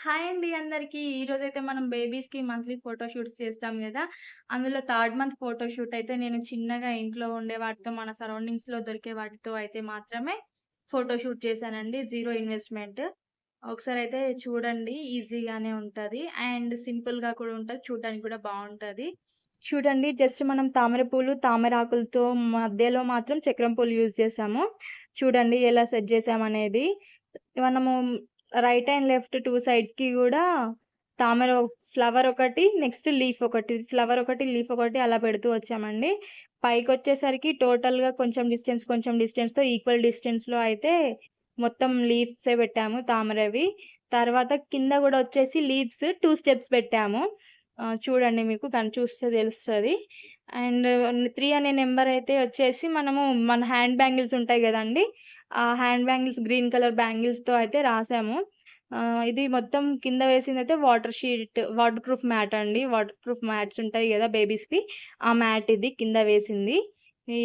Hi అండి అందరికి. ఈరోజైతే మనం బేబీస్‌కి మంత్లీ ఫోటో షూట్స్ చేస్తాం గదా! అందులో థర్డ్ మంత్ ఫోటో షూట్ అయితే నేను చిన్నగా ఇంట్లో ఉండే వాటితో మన సరౌండింగ్స్‌లో దొరికే వాటితో అయితే మాత్రమే ఫోటో షూట్ చేశానండి. Zero investment. ఒకసారయితే చూడండి, ఈజీగానే ఉంటది. అండ్ సింపుల్‌గా కూడా ఉంటది. చూడడానికి కూడా బావుంటది. చూడండి, జస్ట్ మనం తామర పూలు, తామరాకులతో మధ్యలో మాత్రం చక్రం పూలు యూజ్ చేశాము. చూడండి ఎలా సెట్ చేశామనేది. మనము రైట్ అండ్ లెఫ్ట్ 2 సైడ్స్‌కి గూడా తామర ఫ్లవర్ ఒకటి, నెక్స్ట్ లీఫ్ ఒకటి, ఫ్లవర్ ఒకటి, లీఫ్ ఒకటి అలా పెడుతూ వచ్చామండి. పైకొచ్చేసరికి టోటల్‌గా కొంచెం డిస్టెన్స్‌తో ఈక్వల్ డిస్టెన్స్‌లో అయితే మొత్తం లీవ్సే పెట్టాము తామరవి. తర్వాత కింద గూడా వచ్చేసి లీవ్స్ 2 స్టెప్స్ పెట్టాము. చూడండి, మీకు చూస్తే తెలుస్తది. అండ్ 3 అనే నంబర్ అయితే వచ్చేసి మనము మన హ్యాండ్ బ్యాంగిల్స్ ఉంటాయి గదండీ! ఆ హ్యాండ్ బ్యాంగిల్స్ గ్రీన్ కలర్ బ్యాంగిల్స్‌తో అయితే రాసాము. ఇది మొత్తం కింద వేసిందయితే వాటర్ ప్రూఫ్ మ్యాట్ అండి. వాటర్ ప్రూఫ్ మ్యాట్స్ ఉంటాయి గదా బేబీస్‌వి. ఆ మ్యాట్ ఇది కింద వేసింది. ఈ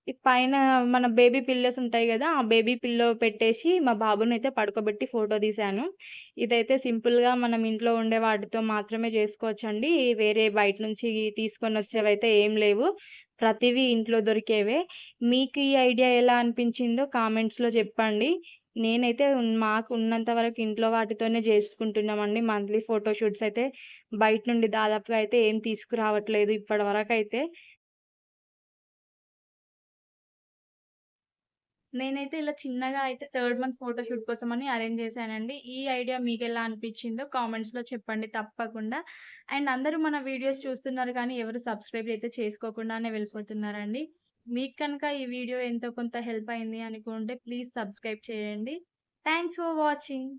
ఈ పైన మన బేబీ పిల్లోస్ ఉంటాయి గదా! ఆ బేబీ పిల్లో పెట్టేసి మా బాబునైతే పడుకోబెట్టి ఫోటో తీశాను. ఇదైతే సింపుల్‌గా మనం ఇంట్లో ఉండే వాటితో మాత్రమే చేసుకోవచ్చండి. వేరే బయట నుంచి తీసుకొనొచ్చేవైతే ఏం లేవు. ప్రతివి ఇంట్లో దొరికేవే. మీకు ఈ ఐడియా ఎలా అనిపించిందో కామెంట్స్‌లో చెప్పండి. నేనైతే మాకు ఉన్నంత వరకు ఇంట్లో వాటితోనే చేసుకుంటున్నామండి. మంత్లీ ఫోటో షూట్స్ అయితే బయట నుండి దాదాపుగా అయితే ఏం తీసుకురావట్లేదు ఇప్పటివరకైతే. నేనైతే ఇలా చిన్నగా అయితే థర్డ్ మంత్ ఫోటో షూట్ కోసమని అరేంజ్ చేశానండి. ఈ ఐడియా మీకెలా అనిపిచ్చిందో కామెంట్స్‌లో చెప్పండి తప్పకుండా. అండ్ అందరూ మన వీడియోస్ చూస్తున్నారు కానీ ఎవరు సబ్స్క్రైబ్ అయితే చేసుకోకుండానే వెళ్ళిపోతున్నారండి. మీకు కనుక ఈ వీడియో ఎంతో కొంత హెల్ప్ అయింది అనుకుంటే ప్లీజ్ సబ్స్క్రైబ్ చేయండి. Thanks for watching.